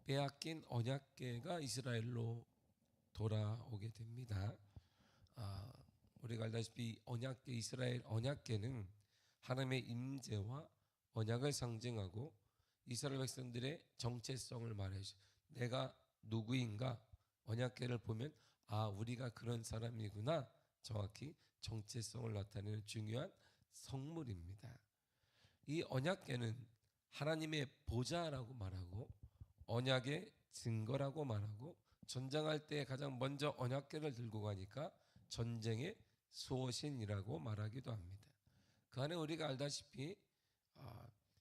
빼앗긴 언약궤가 이스라엘로 돌아오게 됩니다. 우리가 알다시피 언약궤, 이스라엘 언약궤는 하나님의 임재와 언약을 상징하고 이스라엘 백성들의 정체성을 말해줘. 내가 누구인가? 언약궤를 보면 우리가 그런 사람이구나. 정확히 정체성을 나타내는 중요한 성물입니다. 이 언약궤는 하나님의 보좌라고 말하고 언약의 증거라고 말하고 전쟁할 때 가장 먼저 언약궤를 들고 가니까 전쟁의 수호신이라고 말하기도 합니다. 그 안에 우리가 알다시피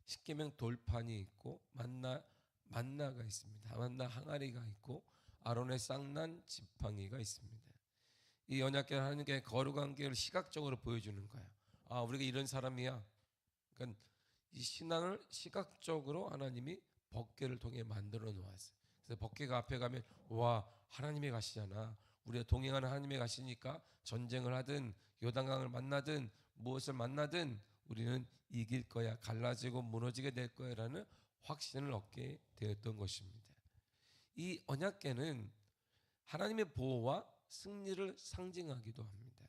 십계명 돌판이 있고 만나가 있습니다. 만나 항아리가 있고 아론의 쌍난 지팡이가 있습니다. 이 언약궤는 하나님께 거룩한 계를 시각적으로 보여주는 거예요. 우리가 이런 사람이야. 그러니까 이 신앙을 시각적으로 하나님이 법궤를 통해 만들어 놓았어요. 그래서 법궤가 앞에 가면 하나님이 가시잖아. 우리가 동행하는 하나님이 가시니까 전쟁을 하든 요단강을 만나든 무엇을 만나든 우리는 이길 거야. 갈라지고 무너지게 될 거야라는 확신을 얻게 되었던 것입니다. 이 언약궤는 하나님의 보호와 승리를 상징하기도 합니다.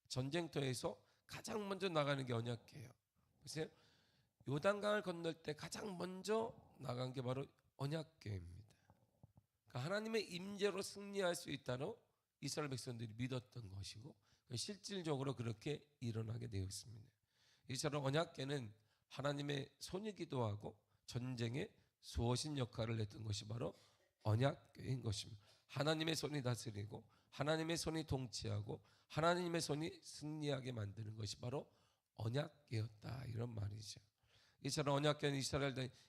전쟁터에서 가장 먼저 나가는 게 언약궤예요. 보세요. 요단강을 건널 때 가장 먼저 나간 게 바로 언약궤입니다. 그러니까 하나님의 임재로 승리할 수 있다고 이스라엘 백성들이 믿었던 것이고 실질적으로 그렇게 일어나게 되었습니다. 이스라엘 언약궤는 하나님의 손이기도 하고 전쟁의 수호신 역할을 했던 것이 바로 언약궤인 것입니다. 하나님의 손이 다스리고 하나님의 손이 통치하고 하나님의 손이 승리하게 만드는 것이 바로 언약궤였다, 이런 말이죠. 이스라엘 언약궤는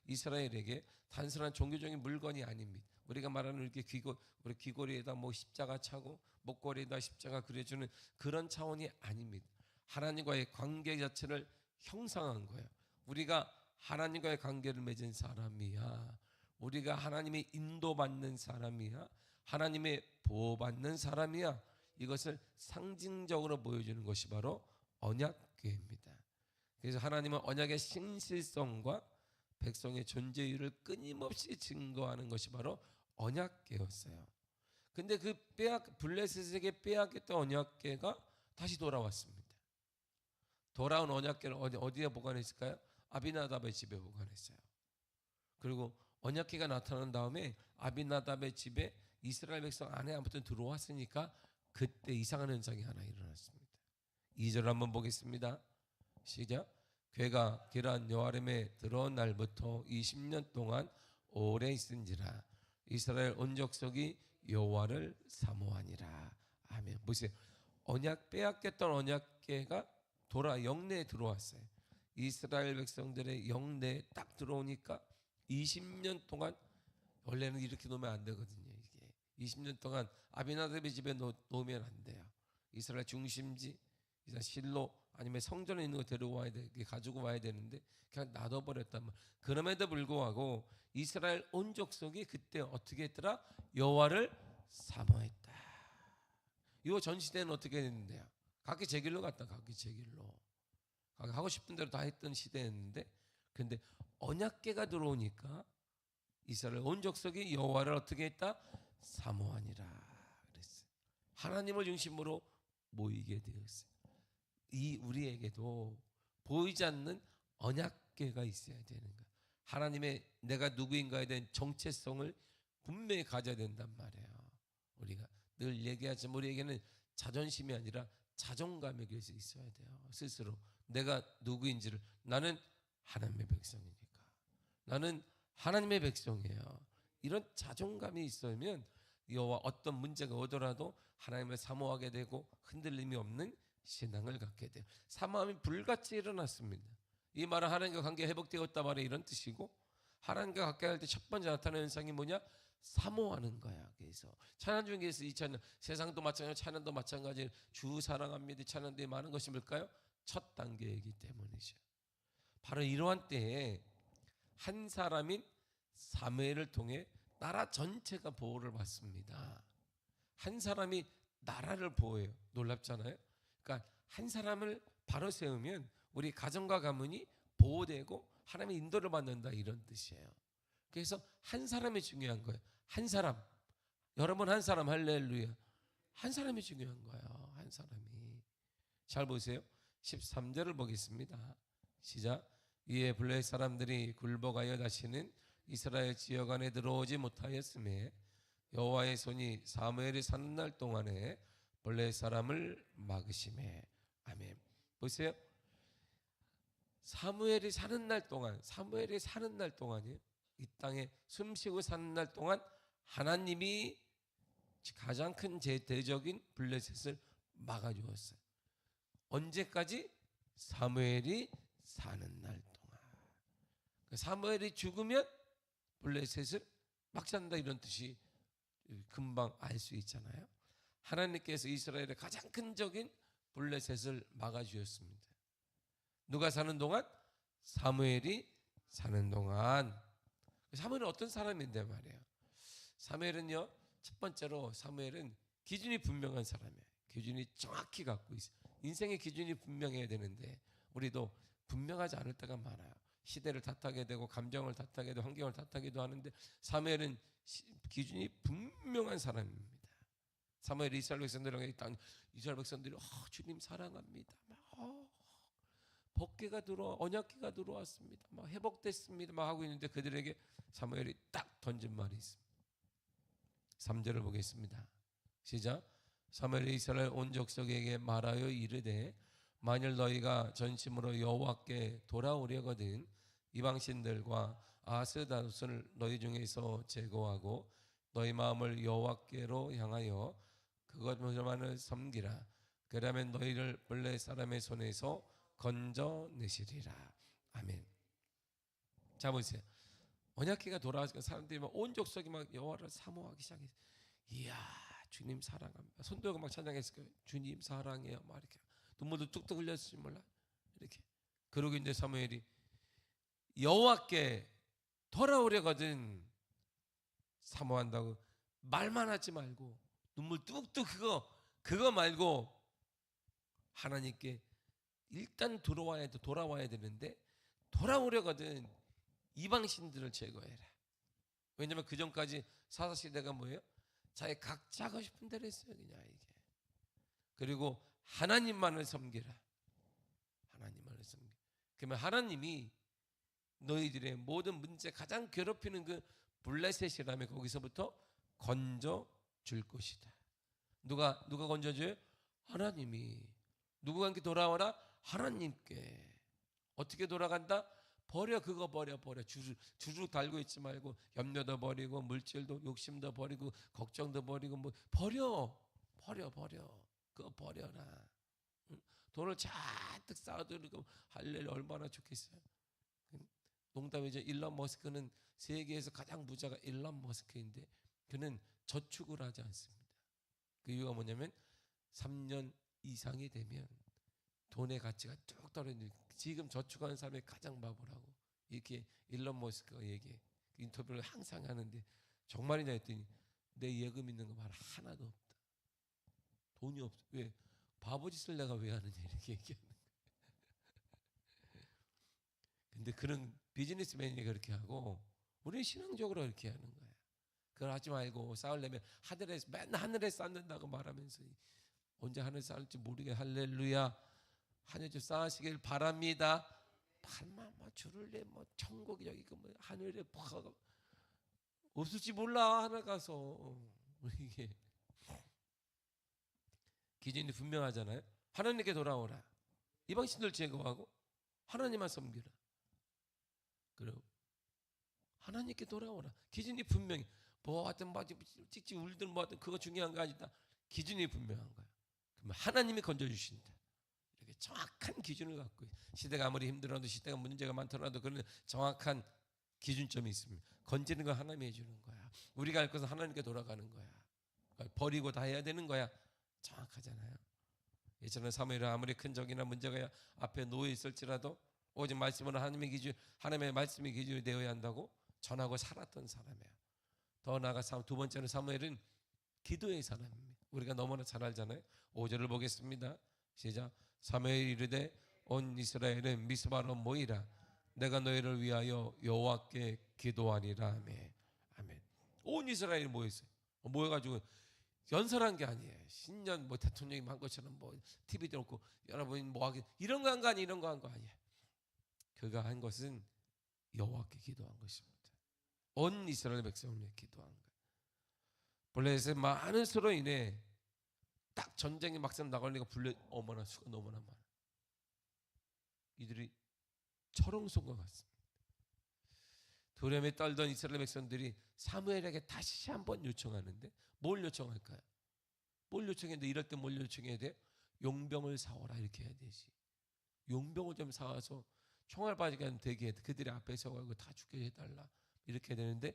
이스라엘에게 단순한 종교적인 물건이 아닙니다. 우리가 말하는 이렇게 우리 귀걸이에다 십자가 차고 목걸이에다 십자가 그려주는 그런 차원이 아닙니다. 하나님과의 관계 자체를 형상한 거예요. 우리가 하나님과의 관계를 맺은 사람이야. 우리가 하나님의 인도받는 사람이야. 하나님의 보호받는 사람이야. 이것을 상징적으로 보여주는 것이 바로 언약궤입니다. 그래서 하나님은 언약의 신실성과 백성의 존재율을 끊임없이 증거하는 것이 바로 언약궤였어요. 근데 그 블레셋에게 빼앗겼던 언약궤가 다시 돌아왔습니다. 돌아온 언약궤를 어디에 보관했을까요? 아비나답의 집에 보관했어요. 그리고 언약궤가 나타난 다음에 아비나답의 집에 이스라엘 백성 안에 아무튼 들어왔으니까 그때 이상한 현상이 하나 일어났습니다. 2절 한번 보겠습니다. 시작. 궤가 기럇 여아림에 들어온 날부터 20년 동안 오래 있은지라 이스라엘 온 족속이 여호와를 사모하니라. 아멘. 보세요. 빼앗겼던 언약궤가 영내에 들어왔어요. 이스라엘 백성들의 영내에 딱 들어오니까 20년 동안, 원래는 이렇게 놓으면 안 되거든요. 이게 20년 동안 아비나답의 집에 놓으면 안 돼요. 이스라엘 중심지 실로 아니면 성전에 있는 거 데려와야 돼, 가지고 와야 되는데 그냥 놔둬버렸단 말이에요. 그럼에도 불구하고 이스라엘 온 족속이 그때 어떻게 했더라? 여호와를 사모했다. 이 전 시대는 어떻게 했는데요? 각기 제 길로 갔다. 각기 제 길로 하고 싶은 대로 다 했던 시대였는데, 근데 언약궤가 들어오니까 이스라엘 온 족속이 여호와를 어떻게 했다? 사모하니라 그랬어요. 하나님을 중심으로 모이게 되었어요. 우리에게도 보이지 않는 언약궤가 있어야 되는 거야. 하나님의 내가 누구인가에 대한 정체성을 분명히 가져야 된단 말이에요. 우리가 늘 얘기하지만 우리에게는 자존심이 아니라 자존감이 있어야 돼요. 스스로 내가 누구인지를, 나는 하나님의 백성이니까, 나는 하나님의 백성이에요. 이런 자존감이 있으면 여호와 어떤 문제가 오더라도 하나님을 사모하게 되고 흔들림이 없는 신앙을 갖게 돼요. 사모함이 불같이 일어났습니다. 이 말은 하나님과 관계 회복되었다 말에 이런 뜻이고, 하나님과 가까이 할 때 첫 번째 나타나는 현상이 뭐냐? 사모하는 거야. 그래서 찬양 중에서 이 찬양, 세상도 마찬가지로 찬양도 마찬가지로 주 사랑합니다 찬양들이 많은 것이 뭘까요? 첫 단계이기 때문이죠. 바로 이러한 때에 한 사람인 사무엘을 통해 나라 전체가 보호를 받습니다. 한 사람이 나라를 보호해요. 놀랍잖아요. 그러니까 한 사람을 바로 세우면 우리 가정과 가문이 보호되고 하나님의 인도를 받는다, 이런 뜻이에요. 그래서 한 사람이 중요한 거예요. 한 사람. 여러분 한 사람 할렐루야. 한 사람이 중요한 거예요. 한 사람이. 잘 보세요. 13절을 보겠습니다. 시작. 이에 블레셋 사람들이 굴복하여 다시는 이스라엘 지역 안에 들어오지 못하였음에 여호와의 손이 사무엘이 사는 날 동안에 블레셋 사람을 막으심에. 아멘. 보세요. 사무엘이 사는 날 동안이에요. 이 땅에 숨쉬고 사는 날 동안 하나님이 가장 큰 대적인 블레셋을 막아주었어요. 언제까지? 사무엘이 사는 날 동안. 사무엘이 죽으면 블레셋을 막 잔다 이런 뜻이 금방 알 수 있잖아요. 하나님께서 이스라엘의 가장 큰 적인 블레셋을 막아주었습니다. 누가 사는 동안? 사무엘이 사는 동안. 사무엘은 어떤 사람인데 말이에요. 사무엘은요, 첫 번째로 사무엘은 기준이 분명한 사람이에요. 기준이 정확히 갖고 있어요. 인생의 기준이 분명해야 되는데 우리도 분명하지 않을 때가 많아요. 시대를 탓하게 되고 감정을 탓하게 되고 환경을 탓하기도 하는데 사무엘은 기준이 분명한 사람입니다. 사무엘이 이스라엘 백성들에게 이스라엘 백성들이 주님 사랑합니다. 복귀가 들어와 언약궤가 들어왔습니다. 막 회복됐습니다. 막 하고 있는데 그들에게 사무엘이 딱 던진 말이 있습니다. 3절을 보겠습니다. 시작. 사무엘이 이스라엘 온 족속에게 말하여 이르되 만일 너희가 전심으로 여호와께 돌아오려거든 이방신들과 아스다롯을 너희 중에서 제거하고 너희 마음을 여호와께로 향하여 그것만을 섬기라. 그러면 너희를 블레셋 사람의 손에서 건져내시리라. 아멘. 자 보세요. 언약궤가 돌아와서 사람들이 막 온 족속이 막 여호와를 사모하기 시작했어요. 이야 주님 사랑합니다. 손들고 막 찬양했을 거예요. 주님 사랑해요. 막 이렇게 눈물도 뚝뚝 흘렸을지 몰라. 이렇게 그러고 있는데 사무엘이 여호와께 돌아오려거든 사모한다고 말만 하지 말고 눈물 뚝뚝 그거 말고 하나님께 일단 돌아와야 되는데 돌아오려거든 이방신들을 제거해라. 왜냐하면 그 전까지 사사시대가 뭐예요? 자기 각자 하고 싶은 대로 했어요. 그냥 이게. 그리고 하나님만을 섬기라. 하나님만을 섬기. 그러면 하나님이 너희들의 모든 문제 가장 괴롭히는 그 블레셋이라면 거기서부터 건져 줄 것이다. 누가 건져줘요? 하나님이. 누구가 함께 돌아와라? 하나님께. 어떻게 돌아간다? 버려. 주룩 달고 있지 말고 염려도 버리고 물질도 욕심도 버리고 걱정도 버리고 뭐 버려. 그거 버려라. 돈을 잔뜩 쌓아두고 할렐루야 얼마나 좋겠어요. 농담이죠. 일론 머스크는 세계에서 가장 부자가 일론 머스크인데 그는 저축을 하지 않습니다. 그 이유가 뭐냐면 3년 이상이 되면 돈의 가치가 뚝 떨어지는. 지금 저축하는 사람이 가장 바보라고 이렇게 일론 머스크가 얘기해. 인터뷰를 항상 하는데 정말이냐 했더니 내 예금 있는 거 봐라 하나도 없다. 돈이 없어. 왜? 바보짓을 내가 왜 하느냐 이렇게 얘기하는 거야. 근데 그런 비즈니스맨이 그렇게 하고 우리는 신앙적으로 그렇게 하는 거야. 그걸 하지 말고 쌓으려면 맨날 하늘에 쌓는다고 말하면서 언제 하늘 쌓을지 모르게 할렐루야 하늘 좀 쌓으시길 바랍니다. 팔만 줄을 내 천국이 여기 뭐 하늘에 없을지 몰라. 하늘 가서 이게 기준이 분명하잖아요. 하나님께 돌아오라. 이방신들 제거하고 하나님만 섬기라. 그리고 하나님께 돌아오라. 기준이 분명히 뭐 하여튼 찍찍 울든 뭐 하여튼 그거 중요한 거 아니다. 기준이 분명한 거야. 그러면 하나님이 건져주신다. 이렇게 정확한 기준을 갖고 시대가 아무리 힘들어도 시대가 문제가 많더라도 그런 정확한 기준점이 있습니다. 건지는 건 하나님이 해주는 거야. 우리가 할 것은 하나님께 돌아가는 거야. 버리고 다 해야 되는 거야. 정확하잖아요. 예전에 사무엘은 아무리 큰 적이나 문제가 앞에 놓여 있을지라도 오직 말씀으로 하나님의 말씀이 기준이 되어야 한다고 전하고 살았던 사람이에요. 더 나아가 두 번째는 사무엘은 기도의 사람입니다. 우리가 너무나 잘 알잖아요. 5절을 보겠습니다. 시작. 사무엘이 이르되 온 이스라엘은 미스바로 모이라. 내가 너희를 위하여 여호와께 기도하리라. 아멘. 아멘. 온 이스라엘이 모였어요. 모여가지고 연설한 게 아니에요. 신년 뭐 대통령이 한 것처럼 뭐 TV도 없고 여러분 뭐 하기 이런 거 한 거 아니에요. 이런 거 한 거 아니에요. 그가 한 것은 여호와께 기도한 것입니다. 온 이스라엘 백성을 위해 기도한 거예요. 블레셋의 많은 수로 인해 딱 전쟁이 막상 나가려니까 불려 어머나 수가 너무나 많아. 이들이 철옹성과 같습니다. 두려움에 떨던 이스라엘 백성들이 사무엘에게 다시 한번 요청하는데 뭘 요청할까요? 뭘 요청했는데 이럴 때 뭘 요청해야 돼? 용병을 사오라 이렇게 해야 되지. 용병을 좀 사와서 총알 바지가 되게 그들의 앞에 서가지고 다 죽게 해달라 이렇게 되는데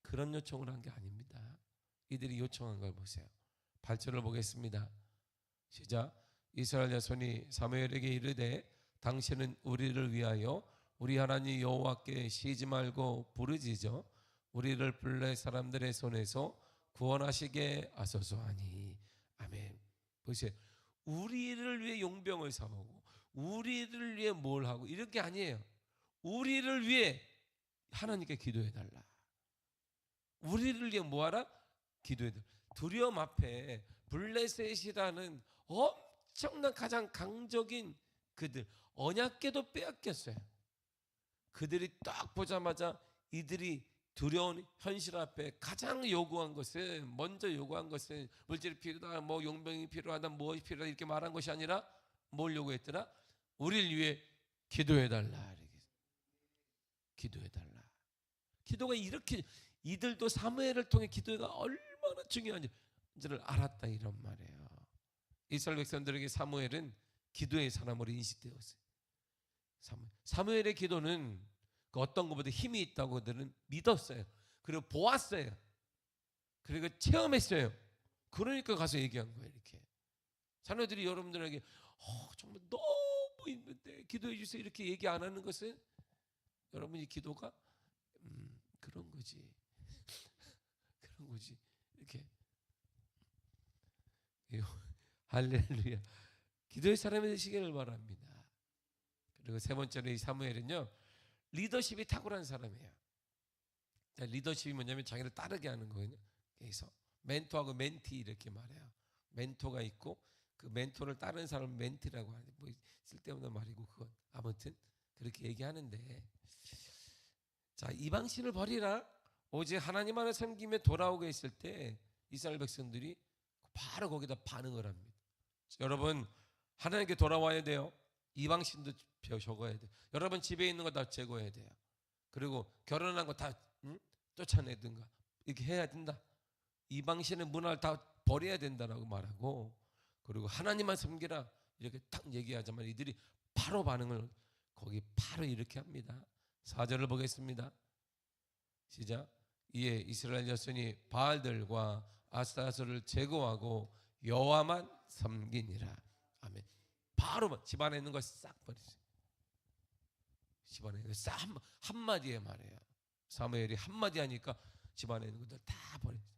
그런 요청을 한 게 아닙니다. 이들이 요청한 걸 보세요. 8절을 보겠습니다. 시작. 이스라엘 자손이 사무엘에게 이르되 당신은 우리를 위하여 우리 하나님 여호와께 쉬지 말고 부르짖어 우리를 블레 사람들의 손에서 구원하시게 하소서 하니. 아멘. 보세요. 우리를 위해 용병을 사오고 우리를 위해 뭘 하고 이런 게 아니에요. 우리를 위해 하나님께 기도해달라. 우리를 위해 뭐하라? 기도해달라. 두려움 앞에 블레셋이라는 엄청난 가장 강적인 그들 언약궤도 빼앗겼어요. 그들이 딱 보자마자 이들이 두려운 현실 앞에 가장 요구한 것은 먼저 요구한 것은 물질이 필요하다, 뭐 용병이 필요하다, 무엇이 필요하다 이렇게 말한 것이 아니라 뭘 요구했더라? 우리를 위해 기도해달라. 기도해달라. 기도가 이렇게 이들도 사무엘을 통해 기도가 얼마나 중요한지를 알았다 이런 말이에요. 이스라엘 백성들에게 사무엘은 기도의 사람으로 인식되었어요. 사무엘의 기도는 그 어떤 것보다 힘이 있다고 그들은 믿었어요. 그리고 보았어요. 그리고 체험했어요. 그러니까 가서 얘기한 거예요. 이렇게 자녀들이 여러분들에게 정말 너무 힘든데 기도해 주세요 이렇게 얘기 안 하는 것은 여러분이 기도가 그런 거지 그런 거지 이렇게 할렐루야. 기도의 사람이 되시기를 바랍니다. 그리고 세 번째로 이 사무엘은요 리더십이 탁월한 사람이에요. 리더십이 뭐냐면 자기를 따르게 하는 거거든요. 그래서 멘토하고 멘티 이렇게 말해요. 멘토가 있고 그 멘토를 따르는 사람을 멘티라고 하는데 뭐 쓸데없는 말이고 그건 아무튼 그렇게 얘기하는데 자 이방신을 버리라 오직 하나님만을 섬기며 돌아오게 했을 때 이스라엘 백성들이 바로 거기다 반응을 합니다. 여러분 하나님께 돌아와야 돼요. 이방신도 적어야 돼요. 여러분 집에 있는 거 다 제거해야 돼요. 그리고 결혼한 거 다 쫓아내든가 이렇게 해야 된다. 이방신의 문화를 다 버려야 된다라고 말하고 그리고 하나님만 섬기라 이렇게 딱 얘기하자마자 이들이 바로 반응을 거기 바로 이렇게 합니다. 4절을 보겠습니다. 시작. 이에 이스라엘 자손이 바알들과 아스타스를 제거하고 여호와만 섬기니라. 아멘. 바로 집안에 있는 걸 싹 버리세요. 집안에 있는 거 싹 한마디에 말해요. 사무엘이 한마디 하니까 집안에 있는 것들 다 버렸어요.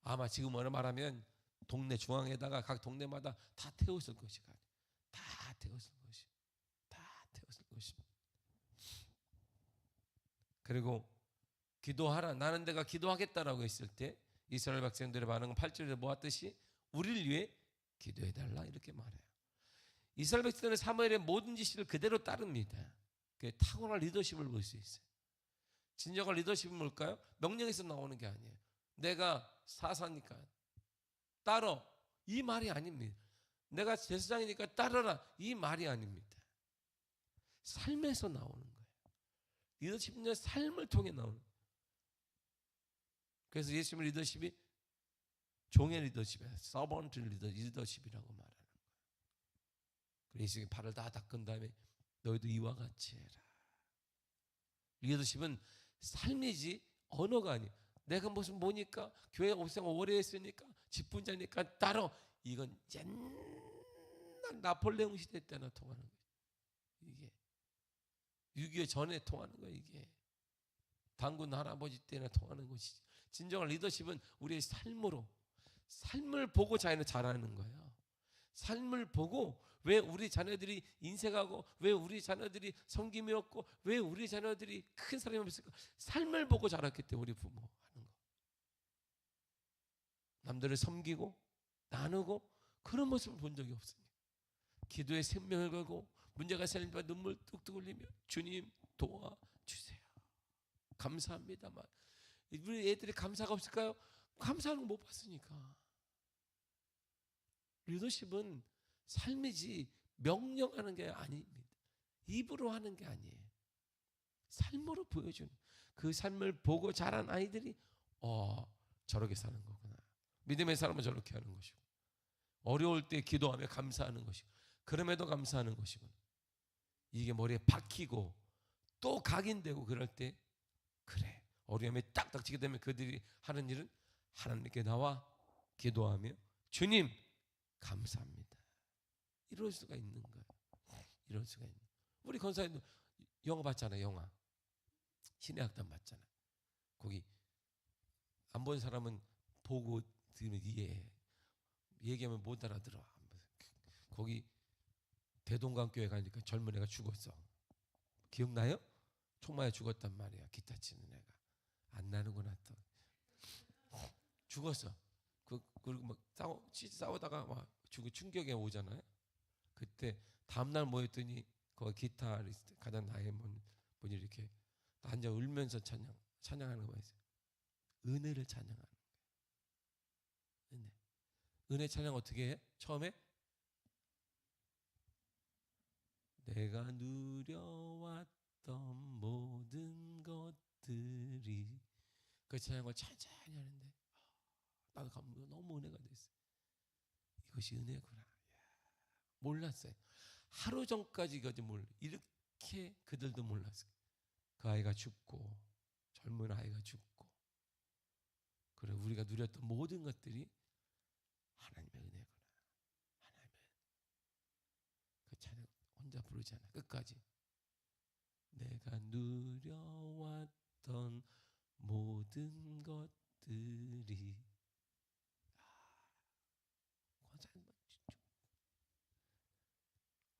아마 지금 뭐라 말하면 동네 중앙에다가 각 동네마다 다 태웠을 것이가 다 태웠을 것이 다 태웠을 것입니다. 그리고 기도하라 나는 내가 기도하겠다라고 했을 때 이스라엘 백성들의 반응은 8절에 보았듯이 우리를 위해 기도해달라 이렇게 말해요. 이스라엘 백성들은 사무엘의 모든 지시를 그대로 따릅니다. 그 탁월한 리더십을 볼 수 있어요. 진정한 리더십은 뭘까요? 명령에서 나오는 게 아니에요. 내가 사사니까 따라 이 말이 아닙니다. 내가 제사장이니까 따르라 이 말이 아닙니다. 삶에서 나오는 거예요. 리더십은 삶을 통해 나오는 거예요. 그래서 예수님의 리더십이 종의 리더십이에요. 서번트 리더십이라고 말하는 거예요. 그래서 예수님이 발을 다 닦은 다음에 너희도 이와 같이 해라. 리더십은 삶이지 언어가 아니에요. 내가 무슨 뭐니까 교회 옥상 오래 했으니까 직분자니까 따로 이건 옛날 나폴레옹 시대 때나 통하는 거예요. 이게 6.25 전에 통하는 거예요. 이게 단군 할아버지 때나 통하는 것이지. 진정한 리더십은 우리의 삶으로 삶을 보고 자기는 잘하는 거예요. 삶을 보고 왜 우리 자녀들이 인색하고 왜 우리 자녀들이 섬김이 없고 왜 우리 자녀들이 큰 사람이 없을까? 삶을 보고 자랐기 때문에 우리 부모 하는 거. 남들을 섬기고 나누고 그런 모습을 본 적이 없습니다. 기도에 생명을 걸고 문제가 생기면 눈물 뚝뚝 흘리며 주님 도와주세요. 감사합니다만 우리 애들이 감사가 없을까요? 감사하는 거 못 봤으니까. 리더십은 삶이지 명령하는 게 아닙니다. 입으로 하는 게 아니에요. 삶으로 보여주는 그 삶을 보고 자란 아이들이 저렇게 사는 거구나. 믿음의 사람은 저렇게 하는 것이고 어려울 때 기도하며 감사하는 것이고 그럼에도 감사하는 것이구나. 이게 머리에 박히고 또 각인되고 그럴 때 그래 어려움에 딱 닥치게 되면 그들이 하는 일은 하나님께 나와 기도하며 주님 감사합니다. 이럴 수가 있는 거예요. 이럴 수가 있는. 우리 권사님도 영화 봤잖아요. 영화 신의 악단 봤잖아요. 거기 안 본 사람은 보고 들으면 이해해. 얘기하면 못 알아들어. 거기 대동강교회 가니까 젊은 애가 죽었어. 기억나요? 총 맞아 죽었단 말이야. 기타 치는 애가. 안 나는구나 또. 죽었어. 그리고 막 싸우다가 막 죽고 충격에 오잖아요. 그때 다음날 모였더니 그 기타리스트 가장 나이 먹은 분이 이렇게 앉아 울면서 찬양하는 거예요. 은혜를 찬양하는 거예요. 은혜 찬양 어떻게 해? 처음에 내가 누려왔던 모든 것들이 그 찬양을 천천히 하는데 나도 너무 은혜가 됐어요. 이것이 은혜구나. 몰랐어요. 하루 전까지 이렇게 그들도 몰랐어요. 그 아이가 죽고 젊은 아이가 죽고 그래 우리가 누렸던 모든 것들이 하나님의 은혜구나. 하나님의 그 찬양 혼자 부르잖아. 끝까지 내가 누려왔던 모든 것들이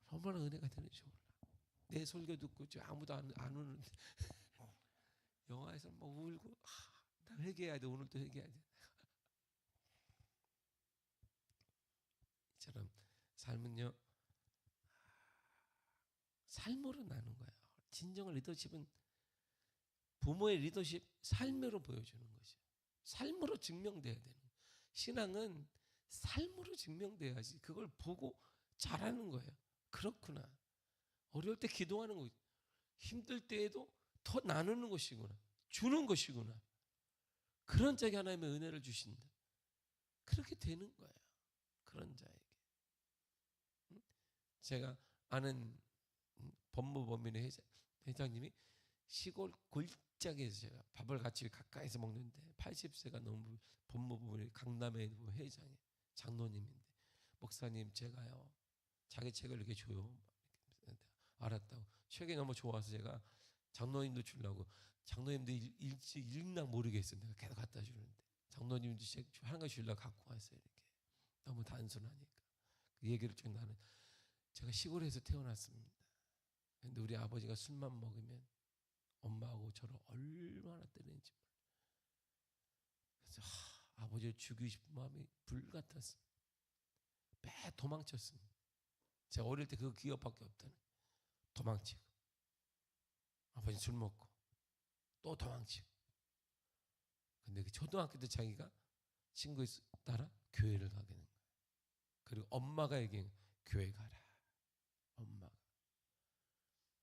얼마나 은혜가 되는지 몰라. 내 설교 듣고 아무도 안 우는데 영화에서 막 울고 나 회개해야 돼. 오늘도 회개해야 돼. 이처럼 삶은요 삶으로 나는 거예요. 진정한 리더십은 부모의 리더십 삶으로 보여주는 것이에요. 삶으로 증명돼야 되는 거예요. 신앙은 삶으로 증명돼야지 그걸 보고 잘하는 거예요. 그렇구나. 어려울 때 기도하는 거 힘들 때에도 더 나누는 것이구나. 주는 것이구나. 그런 자에게 하나님의 은혜를 주신다. 그렇게 되는 거예요. 그런 자에게. 제가 아는 법무법인의 회장님이 시골 골짜기에서 제가 밥을 같이 가까이서 먹는데 80세가 넘은 법무법인의 강남의 회장이 장로님인데 목사님 제가요 자기 책을 이렇게 줘요. 알았다고. 책이 너무 좋아서 제가 장로님도 주려고 장로님도 읽나 모르겠어요. 내가 계속 갖다 주는데 장로님도 책 하는 거 주려고 갖고 왔어요. 이렇게 너무 단순하니까 그 얘기를 쭉 나는 제가 시골에서 태어났습니다. 근데 우리 아버지가 술만 먹으면 엄마하고 저를 얼마나 때리는지 몰라요. 그래서 아버지를 죽이고 싶은 마음이 불같았어요. 매 도망쳤습니다. 제가 어릴 때 그 기억밖에 없다는 도망치고 아버지 술 먹고 또 도망치고 근데 그 초등학교 때 자기가 친구 따라 교회를 가게 된 거예요. 그리고 엄마가 얘기한 교회 가라. 엄마가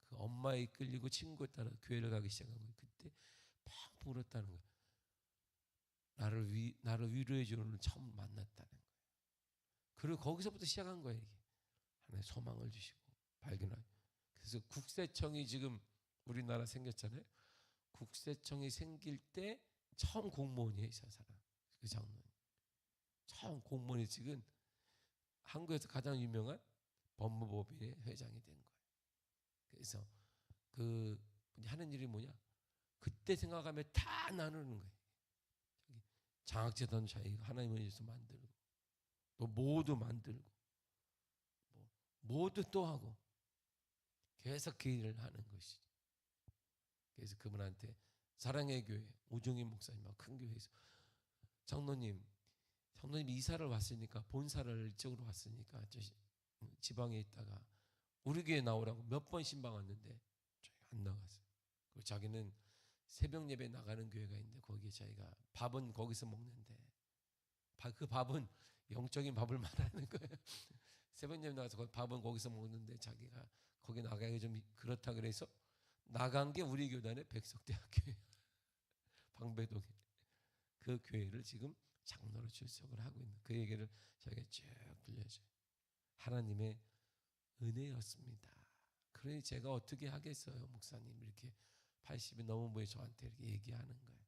그 엄마에 이끌리고 친구에 따라 교회를 가기 시작한 거예요. 그때 펑펑 울었다는 거예요. 나를 위로해 주는 처음 만났다는 거예요. 그리고 거기서부터 시작한 거예요. 이게 하나의 소망을 주시고 발견하고 그래서 국세청이 지금 우리나라 생겼잖아요. 국세청이 생길 때 처음 공무원이에요. 이 사람 그 장로님 처음 공무원이 지금 한국에서 가장 유명한 법무법인의 회장이 된 거예요. 그래서 그 하는 일이 뭐냐? 그때 생각하면 다 나누는 거예요. 장학재단 자기가 하나님을 위해서 만들고 또 모두 만들고 모두 또 하고 계속 그 일을 하는 것이죠. 그래서 그분한테 사랑의 교회 우종인 목사님하고 큰 교회에서 장로님 이사를 왔으니까 본사를 이쪽으로 왔으니까 저 지방에 있다가 우리 교회 나오라고 몇 번 신방 왔는데 안 나갔어요. 그리고 자기는 새벽 예배 나가는 교회가 있는데 거기에 자기가 밥은 거기서 먹는데 그 밥은 영적인 밥을 말하는 거예요. 새벽 예배 나가서 밥은 거기서 먹는데 자기가 거기 나가기 좀 그렇다 그래서 나간 게 우리 교단의 백석대학교예요. 방배동에. 그 교회를 지금 장로로 출석을 하고 있는 그 얘기를 저에게 쭉 들려줘요. 하나님의 은혜였습니다. 그러니 제가 어떻게 하겠어요, 목사님. 이렇게 80이 넘은 분이 저한테 이렇게 얘기하는 거예요.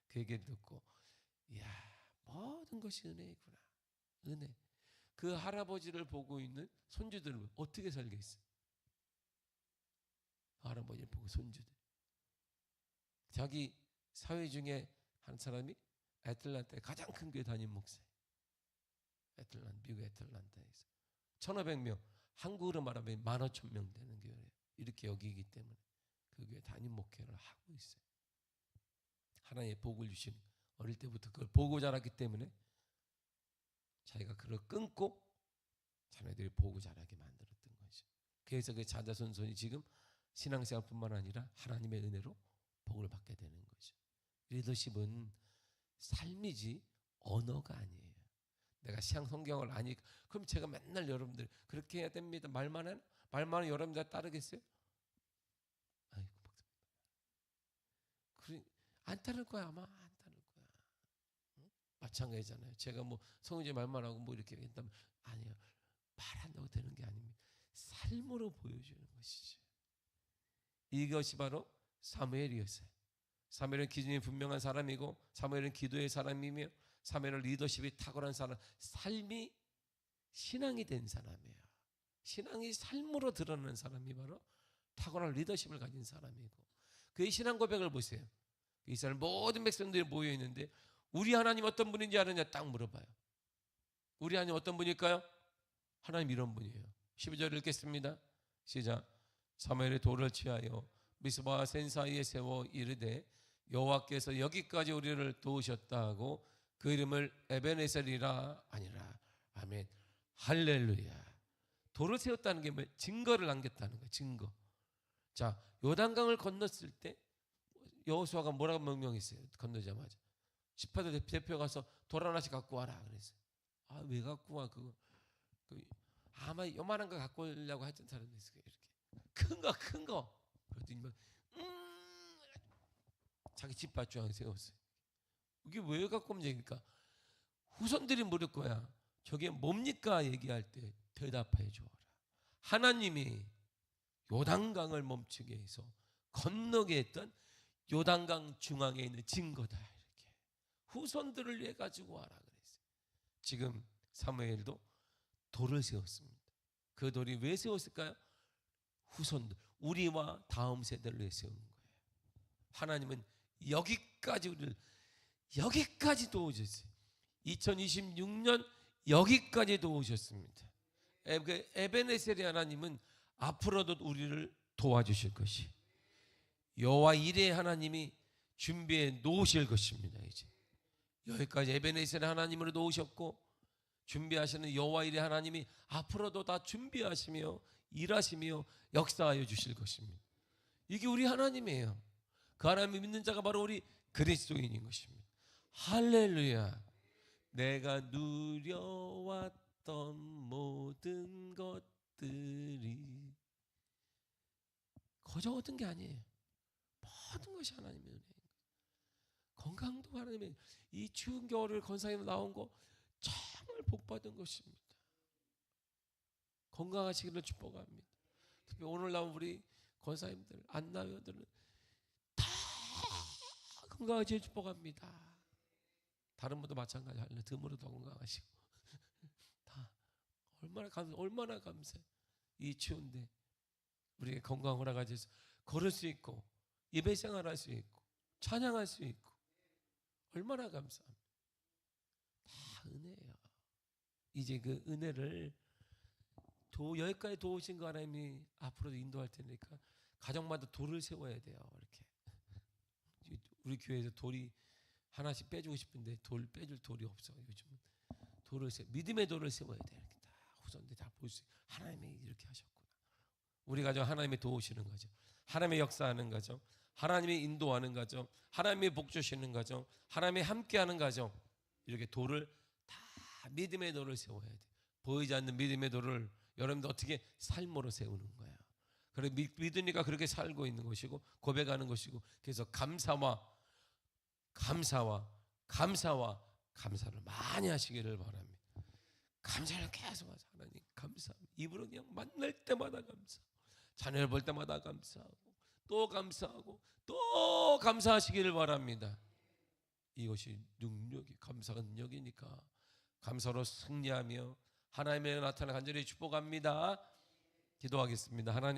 그 얘기를 듣고 이야, 모든 것이 은혜이구나. 은혜. 그 할아버지를 보고 있는 손주들은 어떻게 살겠어요? 할아버지를 보고 손주들. 자기 사회 중에 한 사람이 애틀란타의 가장 큰 교회 담임 목사예요. 미국 애틀란타에서 1,500명, 한국으로 말하면 15,000명 되는 교회예요. 이렇게 여기기 때문에 그 교회 담임 목회를 하고 있어요. 하나님의 복을 주시는, 어릴 때부터 그걸 보고 자랐기 때문에 자기가 그걸 끊고 자녀들이 보고 자라게 만들었던 거죠. 그래서 그 자자손손이 지금 신앙생활뿐만 아니라 하나님의 은혜로 복을 받게 되는 거죠. 리더십은 삶이지 언어가 아니에요. 내가 시향 성경을 아니까 그럼 제가 맨날 여러분들 그렇게 해야 됩니다. 말만 여러분들 따르겠어요? 아이고 그래, 안 따를 거야. 아마 안 따를 거야. 응? 마찬가지잖아요. 제가 뭐 성우제 말만 하고 뭐 이렇게 했다면 아니요. 말한다고 되는 게 아닙니다. 삶으로 보여주는 것이죠. 이것이 바로 사무엘이었어요. 사무엘은 기준이 분명한 사람이고 사무엘은 기도의 사람이며 사무엘은 리더십이 탁월한 사람, 삶이 신앙이 된 사람이에요. 신앙이 삶으로 드러나는 사람이 바로 탁월한 리더십을 가진 사람이고 그의 신앙 고백을 보세요. 이스라엘 모든 백성들이 모여 있는데 우리 하나님 어떤 분인지 아느냐 딱 물어봐요. 우리 하나님 어떤 분일까요? 하나님 이런 분이에요. 12절 읽겠습니다. 시작. 사무엘이 돌을 취하여 미스바와 센 사이에 세워 이르되 여호와께서 여기까지 우리를 도우셨다 하고 그 이름을 에베네셀이라 아니라. 아멘. 할렐루야. 돌을 세웠다는 게 뭐? 증거를 남겼다는 거예요. 증거. 자, 요단강을 건넜을 때 여호수아가 뭐라고 명령했어요? 건너자마자 18대 대표 가서 돌 하나씩 갖고 와라 그랬어요. 아, 왜 갖고 와? 그거 아마 요만한 거 갖고 오려고 했던 사람이 있어요. 이렇게 큰 거 그랬더니 자기 집 밭주방에 세웠어요. 이게 왜 갖고 오면 되니까 후손들이 물을 거야. 저게 뭡니까? 얘기할 때 대답해 주어라. 하나님이 요단강을 멈추게 해서 건너게 했던 요단강 중앙에 있는 증거다. 이렇게 후손들을 위해 가지고 와라 그랬어요. 지금 사무엘도 돌을 세웠습니다. 그 돌이 왜 세웠을까요? 후손들, 우리와 다음 세대를 위해 세운 거예요. 하나님은 여기까지 우리를 여기까지 도우셨어요. 2026년 여기까지 도우셨습니다. 에베네셀의 하나님은 앞으로도 우리를 도와주실 것이 여호와 이레의 하나님이 준비해 놓으실 것입니다. 이제 여기까지 에베네셀의 하나님으로 놓으셨고 준비하시는 여호와 이레의 하나님이 앞으로도 다 준비하시며 일하시며 역사하여 주실 것입니다. 이게 우리 하나님이에요. 그 하나님을 믿는 자가 바로 우리 그리스도인인 것입니다. 할렐루야. 내가 누려왔던 모든 것들이 거저 얻은 게 아니에요. 모든 것이 하나님의 은혜인 거예요. 건강도 하나님의, 이 추운 겨울을 권사님 나온 거 정말 복받은 것입니다. 건강하시기를 축복합니다. 특히 오늘 나온 우리 권사님들, 안나회원들은 다 건강하시기를 축복합니다. 다른 분도 마찬가지 할래. 듬으로 더 건강하시고 다 얼마나 감사해. 이 추운데 우리가 건강 허락하셔서 걸을 수 있고 예배 생활할 수 있고 찬양할 수 있고 얼마나 감사합니다. 다 은혜예요. 이제 그 은혜를 여기까지 도우신 거 하나님이 앞으로도 인도할 테니까 가정마다 돌을 세워야 돼요. 이렇게 우리 교회에서 돌이 하나씩 빼주고 싶은데 돌 빼줄 돌이 없어. 요즘은 믿음의 돌을 세워야 돼. 이렇게 다 후손들 다 볼 수. 하나님이 이렇게 하셨구나. 우리 가정 하나님이 도우시는 가정, 하나님의 역사하는 가정, 하나님이 인도하는 가정, 하나님이 복 주시는 가정, 하나님이 함께하는 가정, 이렇게 돌을 다 믿음의 돌을 세워야 돼. 보이지 않는 믿음의 돌을 여러분들 어떻게 삶으로 세우는 거야. 그래 믿으니까 그렇게 살고 있는 것이고 고백하는 것이고, 그래서 감사와 감사를 많이 하시기를 바랍니다. 감사를 계속 하자. 하나님 감사합니다. 입으로 그냥 만날 때마다 감사, 자녀를 볼 때마다 감사하고 또 감사하고 또 감사하시기를 바랍니다. 이것이 능력이, 감사가 능력이니까 감사로 승리하며 하나님의 나타나 간절히 축복합니다. 기도하겠습니다. 하나님